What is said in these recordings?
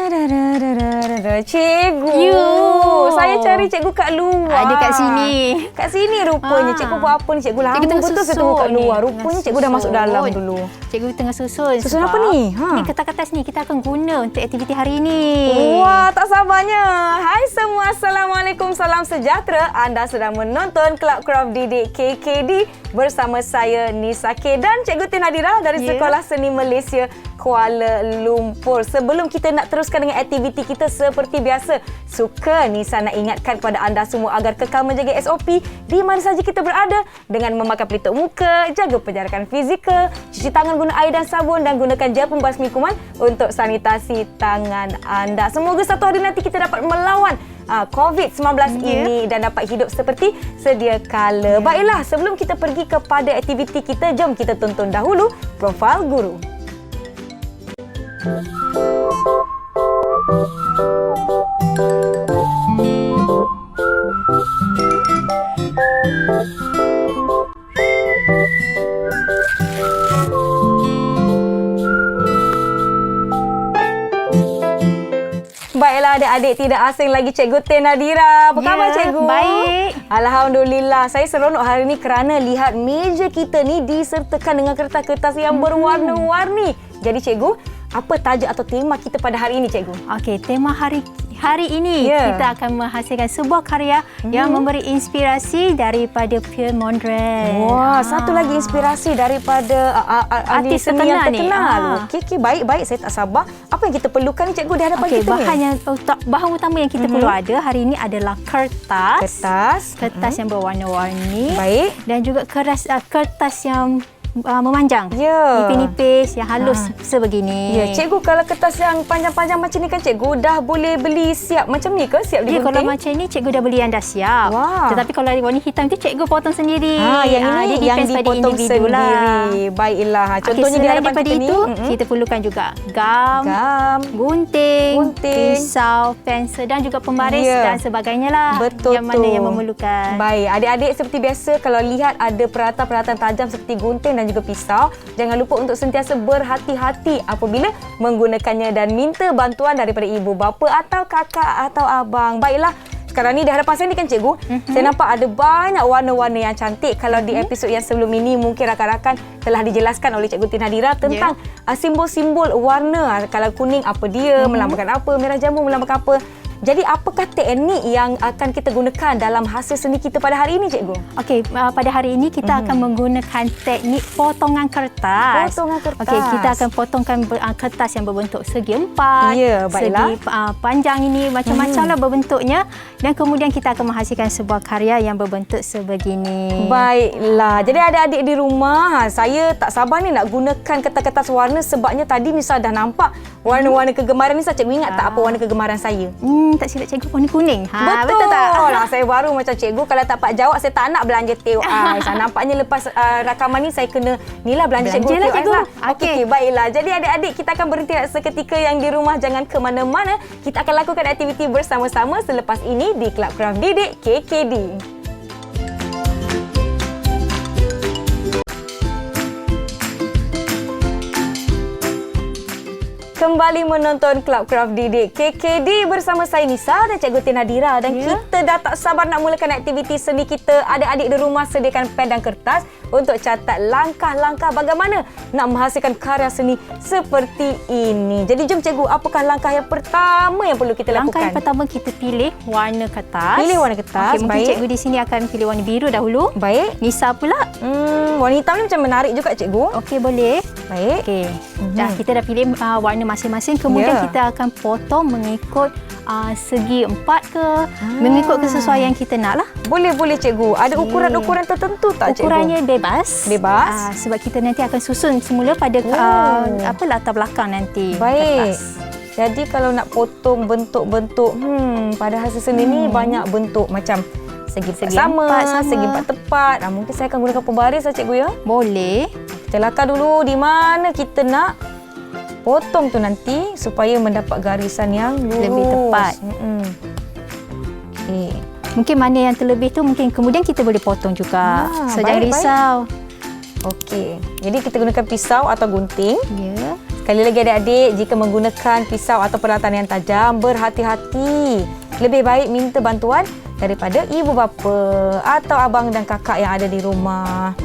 Cikgu, saya cari cikgu kat luar. Ada kat sini. Kat sini rupanya. Cikgu buat apa ni? Cikgu lama betul ke tunggu kat luar. Rupanya cikgu dah masuk dalam dulu. Cikgu tengah susun. Susun apa ni? Ni kertas-kertas ni kita akan guna untuk aktiviti hari ini. Wah, tak sabarnya. Hai semua, Assalamualaikum, salam sejahtera. Anda sedang menonton Club Craft Didik KKD bersama saya Nisa K dan Cikgu Tin Hadira dari Sekolah Seni Malaysia Kuala Lumpur. Sebelum kita nak teruskan dengan aktiviti kita seperti biasa, suka Nisa nak ingatkan kepada anda semua agar kekal menjaga SOP di mana saja kita berada dengan memakai pelitup muka, jaga penjarakan fizikal, cuci tangan guna air dan sabun dan gunakan gel pembasmi kuman untuk sanitasi tangan anda. Semoga satu hari nanti kita dapat melawan COVID-19 ini dan dapat hidup seperti sedia kala. Baiklah, sebelum kita pergi kepada aktiviti kita, jom kita tonton dahulu profil guru. Baiklah adik-adik, tidak asing lagi Cikgu Tin Hadira. Apa khabar Cikgu? Baik. Alhamdulillah. Saya seronok hari ini kerana lihat meja kita ni disertakan dengan kertas-kertas yang berwarna-warni. Jadi Cikgu, apa tajuk atau tema kita pada hari ini Cikgu? Okey, tema hari ini kita akan menghasilkan sebuah karya yang memberi inspirasi daripada Pierre Mondrian. Wah, satu lagi inspirasi daripada artis seni yang terkenal terkenal. Okey, baik. Saya tak sabar. Apa yang kita perlukan ni Cikgu di hadapan kita ni? Bahan utama yang kita perlu ada hari ini adalah kertas yang berwarna-warni. Baik. Dan juga kertas yang memanjang, nipis-nipis yang halus sebegini. Ya, Cikgu, kalau kertas yang panjang-panjang macam ni kan Cikgu dah boleh beli siap macam ni ke? Siap digunting? Kalau macam ni Cikgu dah beli yang dah siap. Wah. Tetapi kalau warna hitam tu Cikgu potong sendiri. Yang ini yang dipotong sendiri. Baiklah. Contohnya di hadapan kita ni, kita perlukan juga gam, gunting, pisau, pensel dan juga pembaris dan sebagainya lah. Betul. Yang mana yang memerlukan. Baik, adik-adik seperti biasa kalau lihat ada peralatan-peralatan tajam seperti gunting dan juga pisau, jangan lupa untuk sentiasa berhati-hati apabila menggunakannya dan minta bantuan daripada ibu bapa atau kakak atau abang. Baiklah, sekarang ni di hadapan saya ni kan Cikgu, saya nampak ada banyak warna-warna yang cantik. Kalau di episod yang sebelum ini mungkin rakan-rakan telah dijelaskan oleh Cikgu Tin Hadira tentang simbol-simbol warna. Kalau kuning apa dia, melambangkan apa, merah jambu melambangkan apa. Jadi apakah teknik yang akan kita gunakan dalam hasil seni kita pada hari ini Cikgu? Okey, pada hari ini kita akan menggunakan teknik potongan kertas. Okey, kita akan potongkan kertas yang berbentuk segi empat, segi panjang ini macam-macam lah berbentuknya dan kemudian kita akan menghasilkan sebuah karya yang berbentuk sebegini. Baiklah. Jadi adik-adik di rumah, saya tak sabar ni nak gunakan kertas-kertas warna sebabnya tadi Nisa dah nampak warna-warna kegemaran Nisa. Cikgu ingat tak apa warna kegemaran saya? Tak silap Cikgu, warna kuning. Betul tak? Saya baru macam Cikgu, kalau tak dapat jawab saya tak nak belanja teo ais. Nampaknya lepas rakaman ni saya kena nilah belanja Cikgu teo ais lah. Okey, baiklah. Jadi adik-adik, kita akan berhenti seketika yang di rumah, jangan ke mana-mana. Kita akan lakukan aktiviti bersama-sama selepas ini di Club Craft Didik KKD. Kembali menonton Club Craft Didik KKD bersama saya Nisa dan Cikgu Tin Hadira dan kita dah tak sabar nak mulakan aktiviti seni kita. Adik-adik di rumah sediakan pen dan kertas untuk catat langkah-langkah bagaimana nak menghasilkan karya seni seperti ini. Jadi jom Cikgu, apakah langkah yang pertama yang perlu kita lakukan? Langkah yang pertama kita pilih warna kertas. Pilih warna kertas. Okey, mungkin Cikgu di sini akan pilih warna biru dahulu. Baik. Nisa pula? Warna hitam ni macam menarik juga Cikgu. Okey, boleh. Baik. Okey. Kita dah pilih warna masing-masing, kemudian kita akan potong mengikut segi empat ke, mengikut kesesuaian kita nak lah. Boleh Cikgu. Ada ukuran-ukuran tertentu tak Cikgu? Ukurannya bebas. Sebab kita nanti akan susun semula pada latar belakang nanti. Baik. Kertas. Jadi kalau nak potong bentuk-bentuk, pada hasil seni ni banyak bentuk macam segi sama, segi empat tepat. Mungkin saya akan gunakan pembaris lah Cikgu ya. Boleh. Kita lakar dulu di mana kita nak potong tu nanti supaya mendapat garisan yang lurus. Lebih tepat. Okay. Mungkin mana yang terlebih tu mungkin kemudian kita boleh potong juga. Jangan risau. Okey. Jadi kita gunakan pisau atau gunting. Ya. Sekali lagi adik-adik, jika menggunakan pisau atau peralatan yang tajam, berhati-hati. Lebih baik minta bantuan daripada ibu bapa atau abang dan kakak yang ada di rumah.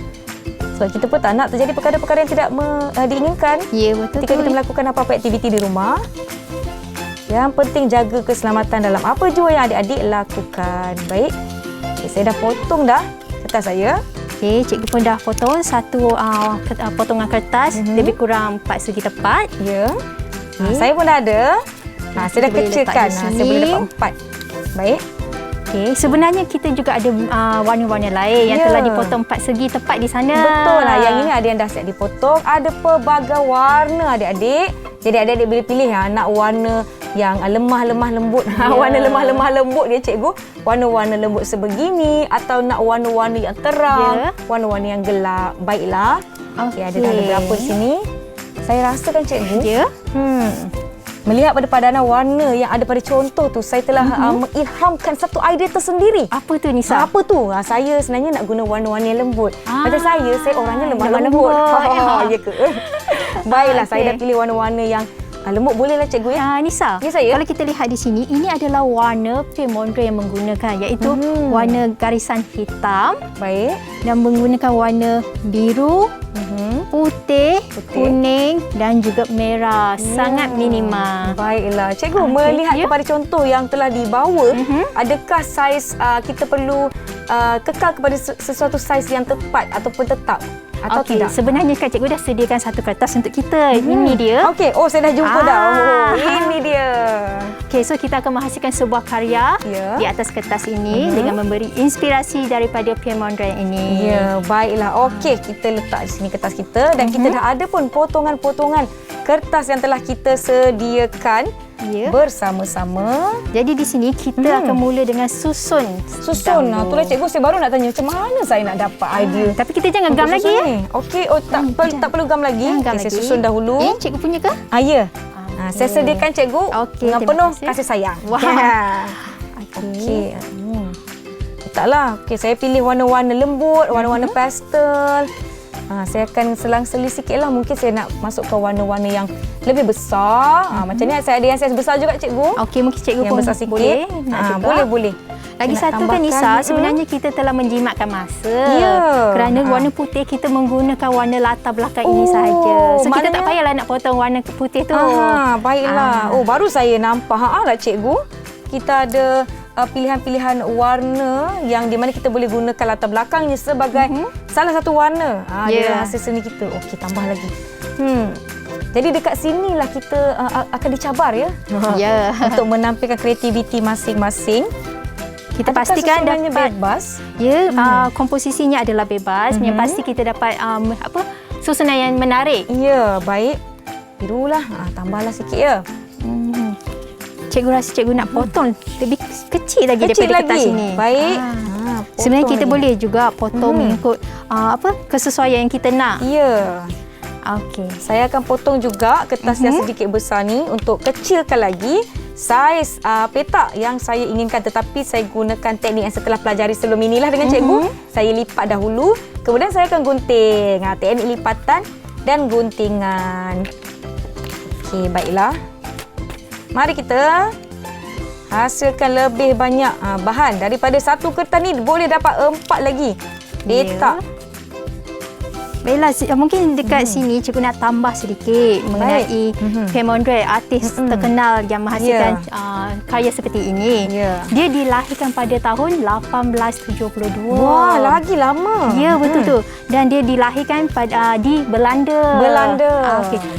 Sebab kita pun tak nak terjadi perkara-perkara yang tidak diinginkan. Ya, betul. Ketika kita melakukan apa-apa aktiviti di rumah. Yang penting jaga keselamatan dalam apa jua yang adik-adik lakukan. Baik, saya dah potong dah kertas saya. Okey, cikgu pun dah potong satu potongan kertas lebih kurang 4 segi tepat. Ya. Saya pun dah ada. Saya dah kecilkan. Saya boleh dapat 4. Baik. Okey, sebenarnya kita juga ada warna-warna lain yang telah dipotong 4 segi tepat di sana. Betul lah. Yang ini ada yang dah siap dipotong. Ada pelbagai warna adik-adik. Jadi adik-adik boleh pilih nak warna yang lemah-lemah lembut. Warna lemah-lemah lembut dia cikgu. Warna-warna lembut sebegini atau nak warna-warna yang terang, warna-warna yang gelap. Baiklah. Okey, ada berapa di sini? Saya rasakan cikgu. Ya. Melihat pada padanan warna yang ada pada contoh tu, saya telah mengilhamkan satu idea tersendiri. Apa tu Nisa? Apa tu? Saya sebenarnya nak guna warna-warna yang lembut. Macam saya orangnya lemah lembut. Ya ke? Baiklah, saya dah pilih warna-warna yang lembut. Bolehlah cikgu ya? Nisa, ya, saya? Kalau kita lihat di sini, ini adalah warna P. Mondrian yang menggunakan, iaitu warna garisan hitam. Baik. Dan menggunakan warna biru, putih, kuning dan juga merah. Sangat minimal. Baiklah. Cikgu, melihat kepada contoh yang telah dibawa, adakah saiz kita perlu kekal kepada sesuatu saiz yang tepat ataupun tetap? Atau tidak? Sebenarnya kan cikgu dah sediakan satu kertas untuk kita. Ini dia. Okey. Saya dah jumpa dah. Ini dia. Okey, so kita akan menghasilkan sebuah karya di atas kertas ini dengan memberi inspirasi daripada P. Mondrian ini. Ya, baiklah. Okey, kita letak di sini kertas kita dan kita dah ada pun potongan-potongan kertas yang telah kita sediakan bersama-sama. Jadi di sini kita akan mula dengan susun. Itulah cikgu, saya baru nak tanya macam mana saya nak dapat idea. Tapi kita jangan gam lagi ya. Okey, tak perlu gam lagi. Saya susun dahulu. Cikgu punya ke? Ya. Saya sediakan cikgu dengan penuh kasih sayang. Okey. Taklah. Okey, saya pilih warna-warna lembut, warna-warna pastel. Saya akan selang-seli sikitlah. Mungkin saya nak masukkan warna-warna yang lebih besar. Macam ni saya ada yang saiz besar juga cikgu. Okey, mungkin cikgu yang pun besar sikit. Boleh. Lagi satu kan Nisa, sebenarnya kita telah menjimatkan masa. Kerana warna putih kita menggunakan warna latar belakang ini sahaja. So kita tak payahlah nak potong warna putih tu. Baiklah. Baru saya nampak lah cikgu. Kita ada pilihan-pilihan warna yang di mana kita boleh gunakan latar belakangnya sebagai salah satu warna dalam hasil seni kita. Okey, tambah lagi. Jadi dekat sinilah kita akan dicabar ya. Untuk menampilkan kreativiti masing-masing. Kita pastikan dapat bebas. Komposisinya adalah bebas. Yang pasti kita dapat susunan yang menarik. Ya, baik. Birulah. Tambahlah sikit ya. Cikgu rasa cikgu nak potong lebih kecil lagi daripada kertas ini. Baik. Sebenarnya kita boleh juga potong mengikut kesesuaian yang kita nak. Ya. Okey. Saya akan potong juga kertas yang sedikit besar ni untuk kecilkan lagi saiz petak yang saya inginkan, tetapi saya gunakan teknik yang setelah pelajari sebelum inilah dengan cikgu. Saya lipat dahulu, kemudian saya akan gunting. Teknik lipatan dan guntingan. Okey, baiklah. Mari kita hasilkan lebih banyak bahan. Daripada satu kertas ni boleh dapat 4 lagi petak. Baiklah, mungkin dekat sini cikgu nak tambah sedikit mengenai P. Mondrian, artis terkenal yang menghasilkan karya seperti ini. Dia dilahirkan pada tahun 1872. Wah, lagi lama. Ya, betul tu. Dan dia dilahirkan di Belanda.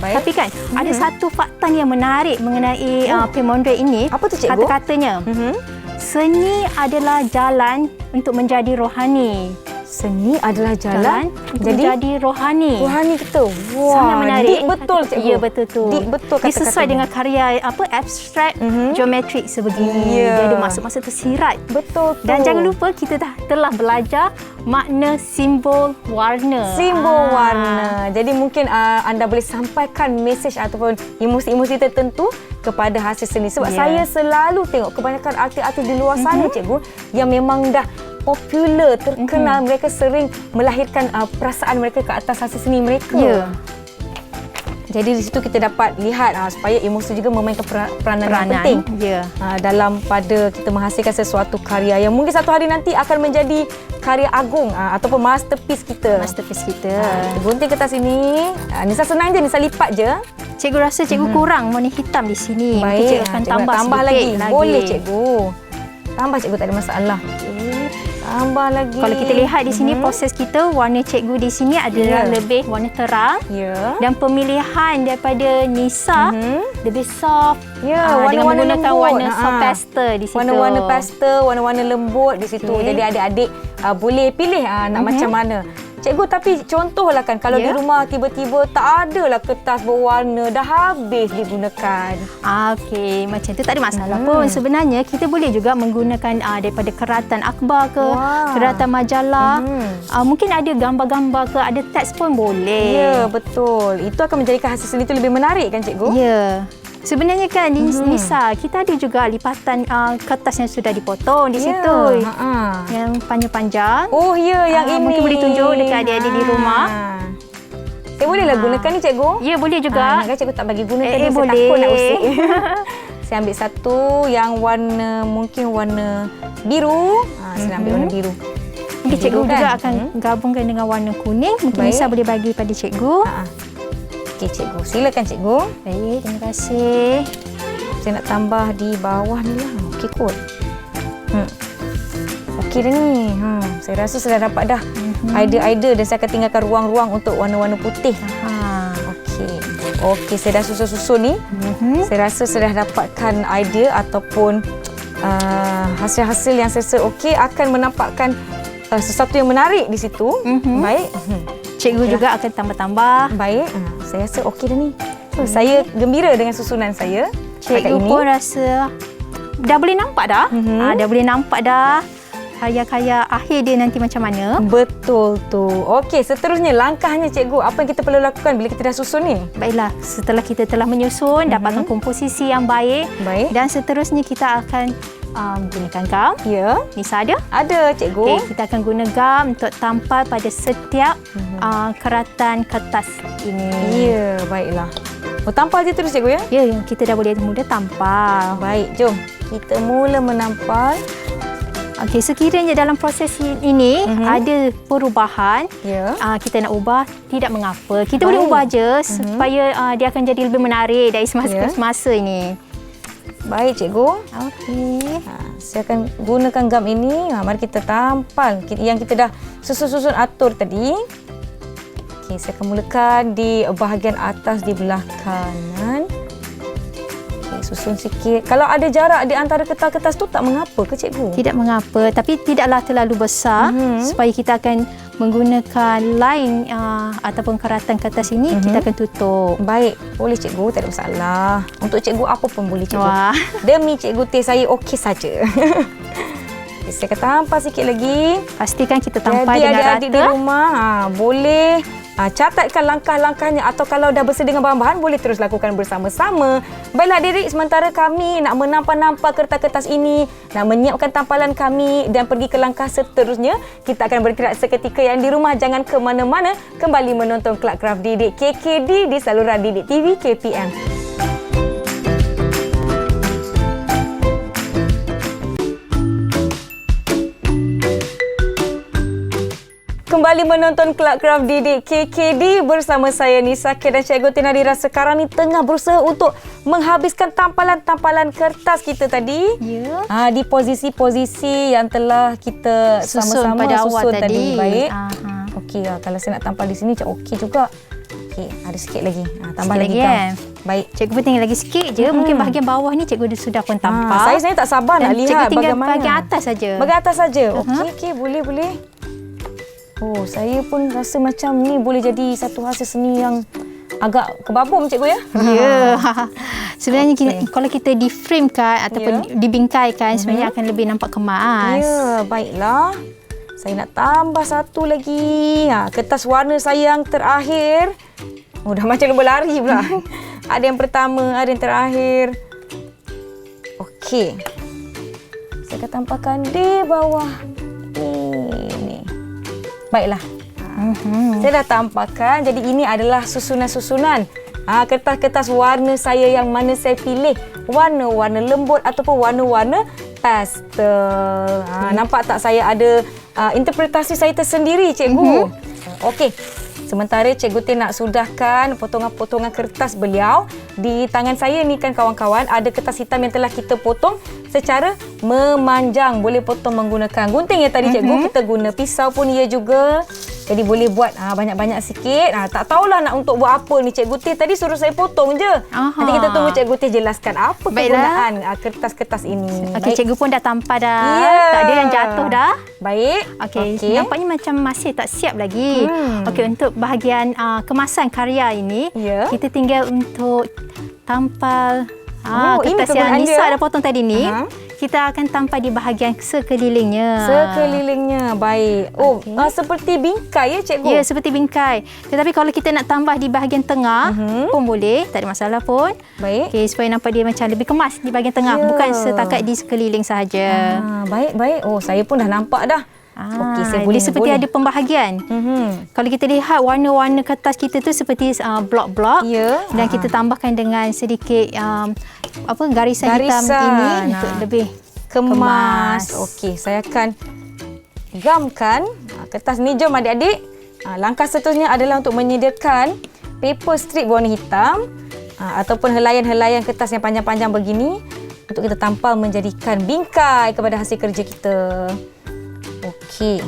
Tapi kan ada satu fakta yang menarik mengenai P. Mondrian ini. Apa tu cikgu? Kata-katanya, seni adalah jalan untuk menjadi rohani. Seni adalah jalan menjadi rohani. Rohani kita. Wah, sangat menarik. Deep betul cikgu. Ya, betul tu. Deep betul kata-katanya. Dia sesuai dengan karya abstrak geometrik sebegini. Dia ada masuk-masuk tersirat. Betul tu. Dan jangan lupa kita telah belajar makna simbol warna. Simbol warna. Jadi mungkin anda boleh sampaikan mesej ataupun emosi-emosi tertentu kepada hasil seni. Sebab saya selalu tengok kebanyakan artis-artis di luar sana cikgu yang memang dah popular, terkenal, mereka sering melahirkan perasaan mereka ke atas hasil seni mereka. Jadi di situ kita dapat lihat supaya emosi juga memainkan peranan yang penting dalam pada kita menghasilkan sesuatu karya yang mungkin satu hari nanti akan menjadi karya agung ataupun masterpiece kita. Gunting kertas ini, Nisa senang je, Nisa lipat je. Cikgu rasa cikgu kurang warna hitam di sini. Baik, cikgu akan tambah lagi. Boleh cikgu. Tambah cikgu, tak ada masalah. Tambah lagi. Kalau kita lihat di sini proses kita, warna cikgu di sini adalah lebih warna terang. Dan pemilihan daripada Nisa lebih soft. Warna-warna menggunakan lembut. Warna soft pastel di situ. Warna-warna pastel, warna-warna lembut di situ. Jadi adik-adik boleh pilih nak macam mana. Cikgu, tapi contohlah kan kalau di rumah tiba-tiba tak adalah kertas berwarna, dah habis digunakan. Okey, macam tu tak ada masalah pun. Sebenarnya kita boleh juga menggunakan daripada keratan akhbar ke, keratan majalah. Mungkin ada gambar-gambar ke, ada teks pun boleh. Ya, betul. Itu akan menjadikan hasil seni itu lebih menarik kan cikgu? Ya. Sebenarnya kan Nisa, kita ada juga lipatan kertas yang sudah dipotong di situ. Yang panjang-panjang. Oh ya, yang ini. Mungkin boleh tunjuk dekat adik-adik di rumah. Saya bolehlah gunakan ni cikgu? Ya, boleh juga. Cikgu tak bagi gunakan ni, saya boleh. takut nak usik. Saya ambil satu yang mungkin warna biru. Saya ambil warna biru. Mungkin cikgu juga akan gabungkan dengan warna kuning. Mungkin Nisa boleh bagi pada cikgu. Okey cikgu, silakan cikgu. Baik, terima kasih. Saya nak tambah di bawah ni lah. Okey kot. Okey dah ni. Saya rasa sudah dapat dah idea-idea dan saya akan tinggalkan ruang-ruang untuk warna-warna putih. Okey, saya dah susun-susun ni. Saya rasa sudah dapatkan idea ataupun hasil-hasil yang saya rasa okey akan menampakkan sesuatu yang menarik di situ. Baik. Cikgu juga akan tambah-tambah. Baik, saya rasa okey dah ni. Saya gembira dengan susunan saya. Cikgu pun rasa dah boleh nampak dah. Dah boleh nampak dah karya-karya akhir dia nanti macam mana. Betul tu. Okey, seterusnya langkahnya cikgu, apa yang kita perlu lakukan bila kita dah susun ni? Baiklah, setelah kita telah menyusun, dapatkan komposisi yang baik. Dan seterusnya kita akan gunakan gam. Ya. Nisa ada? Ada, cikgu. Okey, kita akan guna gam untuk tampal pada setiap keratan kertas ini. Ya, baiklah. Tampal je terus cikgu ya? Ya, kita dah boleh mula tampal. Baik, jom. Kita mula menampal. Okey, sekiranya dalam proses ini ada perubahan, kita nak ubah, tidak mengapa. Kita boleh ubah je supaya dia akan jadi lebih menarik dari semasa ke semasa ini. Baik cikgu. Okey. Saya akan gunakan gam ini. Mari kita tampal yang kita dah susun-susun atur tadi. Okey, saya akan mulakan di bahagian atas di belah kanan. Okey, susun sikit. Kalau ada jarak di antara kertas-kertas tu tak mengapa ke cikgu? Tidak mengapa, tapi tidaklah terlalu besar supaya kita akan menggunakan line ataupun keratan kertas ini kita akan tutup. Baik, boleh cikgu, tak ada masalah. Untuk cikgu apa pun boleh cikgu. Wah. Demi cikgu teh saya okey saja. Saya akan tampal sikit lagi. Pastikan kita tampal jadi, dengan adik-adik rata. di rumah boleh catatkan langkah-langkahnya atau kalau dah bersedia dengan bahan-bahan boleh terus lakukan bersama-sama. Baiklah adik-adik, sementara kami nak menampal-nampal kertas-kertas ini, nak menyiapkan tampalan kami dan pergi ke langkah seterusnya, kita akan bergerak seketika. Yang di rumah jangan ke mana-mana, kembali menonton Kelab Kraft Didik KKD di saluran Didik TV KPM. Kembali menonton Kelab Kraft Didik KKD bersama saya Nisa dan Cikgu Tina Nadira. Sekarang ni tengah berusaha untuk menghabiskan tampalan-tampalan kertas kita tadi. Di posisi-posisi yang telah kita sama-sama pada awal susun tadi. Baik. Okey, kalau saya nak tampal di sini okey juga. Okey, ada sikit lagi. Tambah sikit lagi kan. Baik. Cikgu pun tinggal lagi sikit je. Mungkin bahagian bawah ni cikgu sudah pun tampal. Saya sebenarnya tak sabar nak lihat bagaimana. Bahagian atas saja. Bahagian atas saja. Okey, boleh. Saya pun rasa macam ni boleh jadi satu hasil seni yang agak kebabum cikgu ya. Ya. Sebenarnya kalau kita di-framekan ataupun dibingkaikan sebenarnya akan lebih nampak kemas. Ya, baiklah. Saya nak tambah satu lagi. Kertas warna saya yang terakhir. Dah macam lumba lari pula. Ada yang pertama, ada yang terakhir. Okey. Saya akan tampakkan di bawah ini. Baiklah. Saya dah tampakkan. Jadi ini adalah susunan-susunan kertas-kertas warna saya yang mana saya pilih. Warna-warna lembut ataupun warna-warna pastel. Nampak tak saya ada interpretasi saya tersendiri, cikgu? Okey. Sementara Cikgu Tin nak sudahkan potongan-potongan kertas beliau, di tangan saya ni kan kawan-kawan ada kertas hitam yang telah kita potong secara memanjang. Boleh potong menggunakan gunting ya tadi cikgu, kita guna pisau pun ia juga. Jadi boleh buat banyak-banyak sikit. Tak tahulah nak untuk buat apa ni Cikgu Tin. Tadi suruh saya potong je. Nanti kita tunggu Cikgu Tin jelaskan apa kegunaan kertas-kertas ini. Okey, Cikgu pun dah tampal dah. Tak ada yang jatuh dah. Baik. Okey, nampaknya macam masih tak siap lagi. Okey, untuk bahagian kemasan karya ini, kita tinggal untuk tampal kertas yang Nisa dah potong tadi ni. Kita akan tampal di bahagian sekelilingnya. Sekelilingnya, baik. Seperti bingkai ya cikgu? Ya, seperti bingkai. Tetapi kalau kita nak tambah di bahagian tengah pun boleh, tak ada masalah pun. Baik. Okey, supaya nampak dia macam lebih kemas di bahagian tengah, bukan setakat di sekeliling sahaja. Baik. Saya pun dah nampak dah. Okey, saya boleh seperti ada pembahagian. Kalau kita lihat warna-warna kertas kita tu seperti blok-blok, dan kita tambahkan dengan sedikit garisan hitam ini untuk lebih kemas. Okey, saya akan gamkan kertas ni. Jom adik-adik. Langkah seterusnya adalah untuk menyediakan paper strip warna hitam ataupun helaian-helaian kertas yang panjang-panjang begini untuk kita tampal menjadikan bingkai kepada hasil kerja kita. Okey.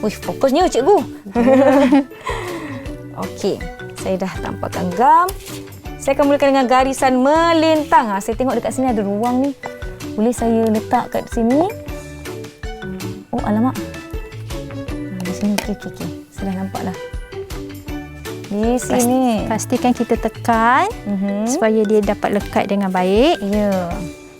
Fokusnya cikgu. Okey. Saya dah tampakkan gam. Saya akan mulakan dengan garisan melintang. Saya tengok dekat sini ada ruang ni. Boleh saya letak kat sini? Alamak. Di sini. Okey. Saya dah nampak dah. Di sini. Pastikan kita tekan supaya dia dapat lekat dengan baik. Ya.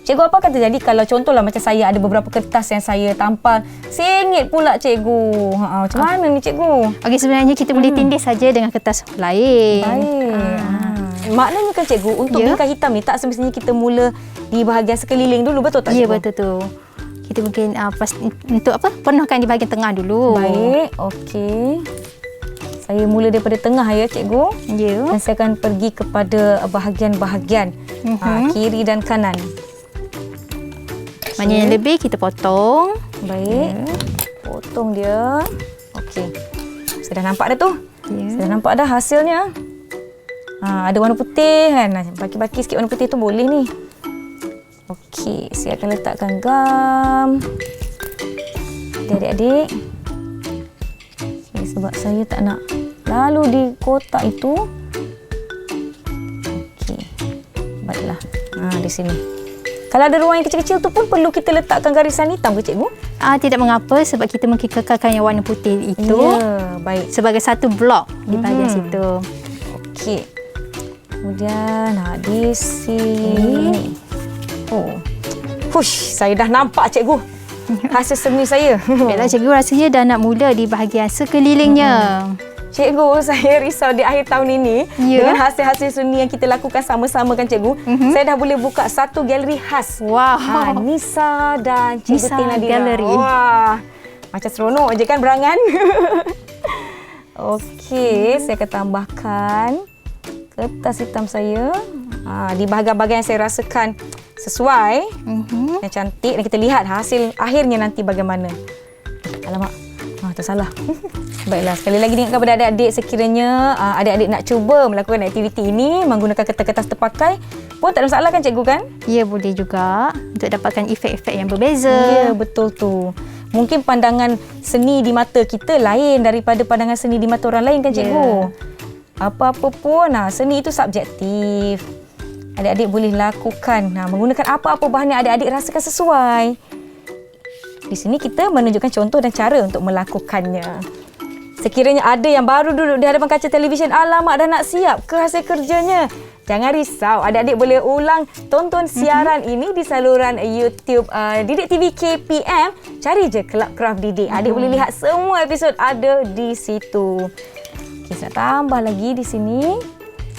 Cikgu, apa akan terjadi kalau contohlah macam saya ada beberapa kertas yang saya tampal, sengit pula cikgu. Macam mana ni cikgu? Okey, sebenarnya kita boleh tindih saja dengan kertas lain. Baik. Maknanya kan cikgu, untuk bingkai hitam ni tak semestinya kita mula di bahagian sekeliling dulu, betul tak cikgu? Ya, betul tu. Kita mungkin untuk penuhkan di bahagian tengah dulu. Baik, okey. Saya mula daripada tengah ya cikgu. Ya. Dan saya akan pergi kepada bahagian-bahagian kiri dan kanan. Mana yang lebih kita potong. Baik. Potong dia. Okey. Saya dah nampak dah tu. Saya dah nampak dah hasilnya. Ada warna putih kan. Baki-baki sikit warna putih tu boleh ni. Okey, saya akan letakkan gam. Adik-adik. Sebab saya tak nak lalu di kotak itu. Okey. Baiklah. Di sini. Kalau ada ruang yang kecil-kecil tu pun perlu kita letakkan garisan hitam ke cikgu? Tidak mengapa, sebab kita mungkin kekalkan yang warna putih itu baik. Sebagai satu blok di bahagian situ. Okey. Kemudian di sini. Saya dah nampak cikgu hasil seni saya. Baiklah cikgu, rasanya dah nak mula di bahagian sekelilingnya. Cikgu, saya risau di akhir tahun ini dengan hasil-hasil seni yang kita lakukan sama-sama kan cikgu. Saya dah boleh buka satu galeri khas. Wow. Nisa dan Cikgu Tin Nadira. Galeri. Wah. Macam seronok je kan berangan. Okey, saya akan tambahkan kertas hitam saya di bahagian-bahagian yang saya rasakan sesuai, yang cantik, dan kita lihat hasil akhirnya nanti bagaimana. Alamak. Tersalah. Baiklah, sekali lagi ingatkan kepada adik-adik, sekiranya adik-adik nak cuba melakukan aktiviti ini menggunakan kertas-kertas terpakai pun tak ada masalah kan cikgu kan? Ya, boleh juga untuk dapatkan efek-efek yang berbeza. Ya, betul tu. Mungkin pandangan seni di mata kita lain daripada pandangan seni di mata orang lain kan cikgu? Apa-apa pun, seni itu subjektif. Adik-adik boleh lakukan menggunakan apa-apa bahan yang adik-adik rasakan sesuai. Di sini kita menunjukkan contoh dan cara untuk melakukannya. Sekiranya ada yang baru duduk di hadapan kaca televisyen, alamak dah nak siap ke hasil kerjanya. Jangan risau, adik-adik boleh ulang tonton siaran ini di saluran YouTube Didik TV KPM. Cari je Kelab Kraft Didik. Adik boleh lihat semua episod ada di situ. Okay, saya tambah lagi di sini.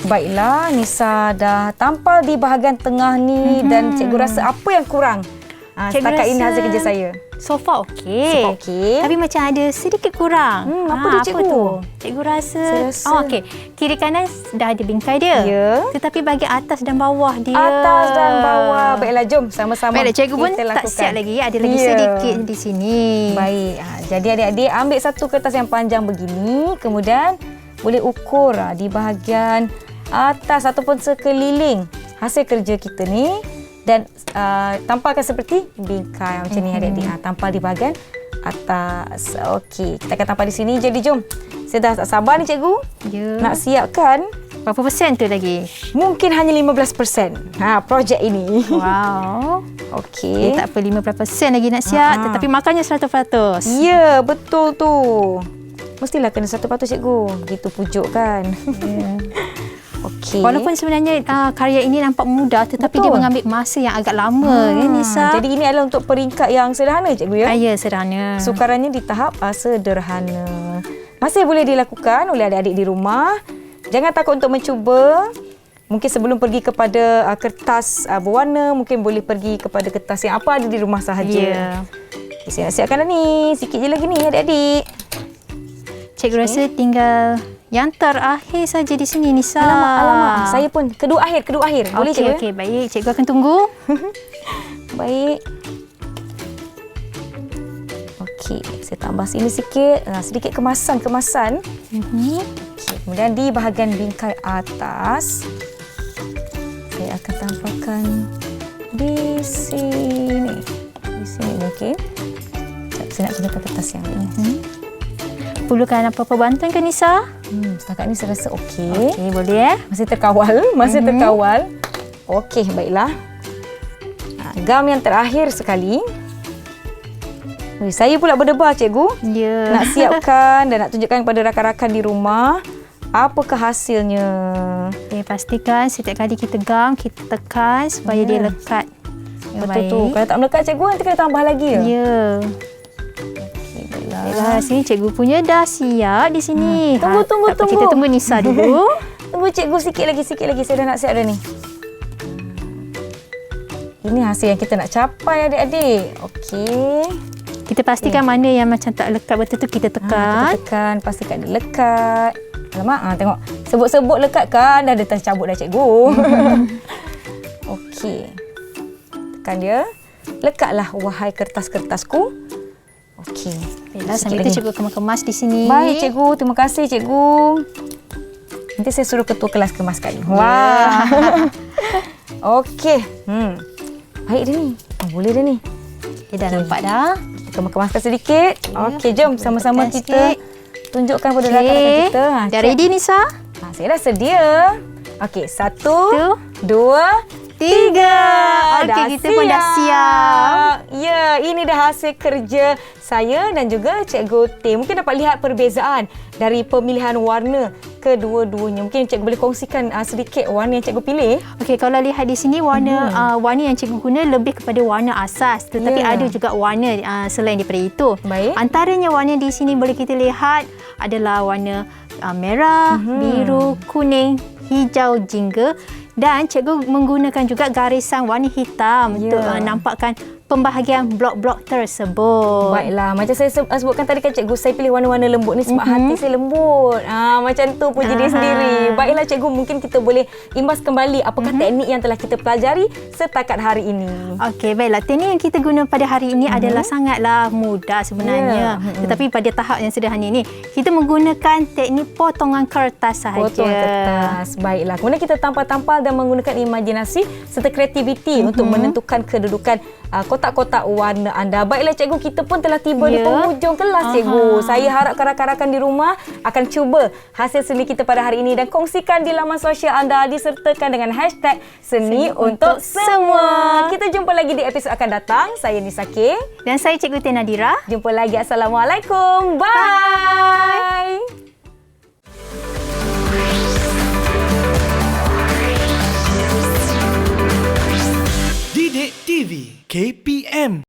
Baiklah, Nisa dah tampal di bahagian tengah ni dan cikgu rasa apa yang kurang? Setakat ini hasil kerja saya. So far okey. Okey. Tapi macam ada sedikit kurang. Apa tu, cikgu? Cikgu rasa. Saya rasa. Okey. Kiri kanan dah ada bingkai dia. Ya. Tetapi bahagian atas dan bawah dia. Atas dan bawah. Baiklah, jom sama-sama. Baiklah, cikgu pun kita tak lakukan. siap lagi. Ada lagi sedikit di sini. Baik. Jadi adik-adik ambil satu kertas yang panjang begini. Kemudian boleh ukur di bahagian atas ataupun sekeliling hasil kerja kita ni. Dan tampalkan seperti bingkai macam ni adik-adik. Tampal di bahagian atas. Okey, kita akan tampal di sini. Jadi jom. Saya dah tak sabar ni cikgu. Ya. Nak siapkan. Berapa persen tu lagi? Mungkin hanya 15%. Projek ini. Wow. Okey. Tak apa 15% lagi nak siap. Tetapi makannya 100%. Ya, betul tu. Mestilah kena 100% cikgu. Begitu pujuk kan. Ya. Okey. Walaupun sebenarnya karya ini nampak mudah, tetapi Betul. dia mengambil masa yang agak lama, kan Nisa? Jadi ini adalah untuk peringkat yang sederhana cikgu ya. Ya, sederhana. Sukarannya di tahap sederhana. Masih boleh dilakukan oleh adik-adik di rumah. Jangan takut untuk mencuba. Mungkin sebelum pergi kepada kertas berwarna, mungkin boleh pergi kepada kertas yang apa ada di rumah sahaja. Ya. Okay, saya nak siapkan dah ni. Sikit je lagi ni adik-adik. Cikgu rasa tinggal yang terakhir saja di sini, Nisa. Alamak. Saya pun kedua akhir. Boleh cikgu? Okey, baik. Cikgu akan tunggu. Baik. Okey, saya tambah sini sikit. Sedikit kemasan. Okey, kemudian di bahagian bingkai atas, saya akan tampalkan di sini. Di sini mungkin. Saya nak gunakan kertas yang ini. Perlukan apa-apa bantuan ke Nisa? Setakat ni saya rasa okey. Okey, boleh Masih terkawal. Okey, baiklah. Gam yang terakhir sekali. Saya pula berdebar cikgu. Ya. Nak siapkan dan nak tunjukkan kepada rakan-rakan di rumah apakah hasilnya. Okey, pastikan setiap kali kita gam, kita tekan supaya dia lekat. Betul tu. Kalau tak melekat cikgu nanti kena tambah lagi ya. Ya. Baiklah, sini cikgu punya dah siap di sini. Tunggu. Kita tunggu Nisa dulu. Tunggu cikgu sikit lagi. Saya dah nak siap dah ni. Ini hasil yang kita nak capai adik-adik. Okey. Kita pastikan mana yang macam tak lekat betul tu kita tekan. Kita tekan, pastikan dia lekat. Alamak, tengok. Sebut-sebut lekat kan, dah ada tercabut dah cikgu. Okey. Tekan dia. Lekatlah wahai kertas-kertasku. Okey. Baiklah, sambil itu cikgu akan kemas di sini. Baik cikgu, terima kasih cikgu. Nanti saya suruh ketua kelas kemaskan. Wah. Okey. Baik dah ni. Boleh dah ni. Dah nampak dah. Kita kemaskan sedikit. Okey, jom sama-sama kita tunjukkan kepada rakan-rakan kita. Dah ready Nisa? Saya dah sedia. Okey, 1, 2, 3. Okey, kita pun dah siap. Ya, ini dah hasil kerja saya dan juga Cikgu T. Mungkin dapat lihat perbezaan dari pemilihan warna kedua-duanya. Mungkin cikgu boleh kongsikan sedikit warna yang cikgu pilih. Okey, kalau lihat di sini warna warna yang cikgu guna lebih kepada warna asas, tetapi ada juga warna selain daripada itu. Baik. Antaranya warna di sini boleh kita lihat adalah warna merah, biru, kuning, hijau, jingga, dan cikgu menggunakan juga garisan warna hitam untuk nampakkan pembahagian blok-blok tersebut. Baiklah, macam saya sebutkan tadi kan cikgu, saya pilih warna-warna lembut ni sebab hati saya lembut. Macam tu puji diri sendiri. Baiklah cikgu, mungkin kita boleh imbas kembali apakah teknik yang telah kita pelajari setakat hari ini. Okey, baiklah. Teknik yang kita guna pada hari ini adalah sangatlah mudah sebenarnya. Tetapi pada tahap yang sederhana ini, kita menggunakan teknik potongan kertas sahaja. Potongan kertas. Baiklah. Kemudian kita tampal-tampal dan menggunakan imajinasi serta kreativiti untuk menentukan kedudukan kotak-kotak warna anda. Baiklah cikgu, kita pun telah tiba di penghujung kelas cikgu. Saya harap rakan-rakan di rumah akan cuba hasil seni kita pada hari ini dan kongsikan di laman sosial anda disertakan dengan hashtag Seni Untuk Semua. Kita jumpa lagi di episod akan datang. Saya Nisa K. Dan saya Cikgu T. Nadira. Jumpa lagi. Assalamualaikum. Bye. Didik TV KPM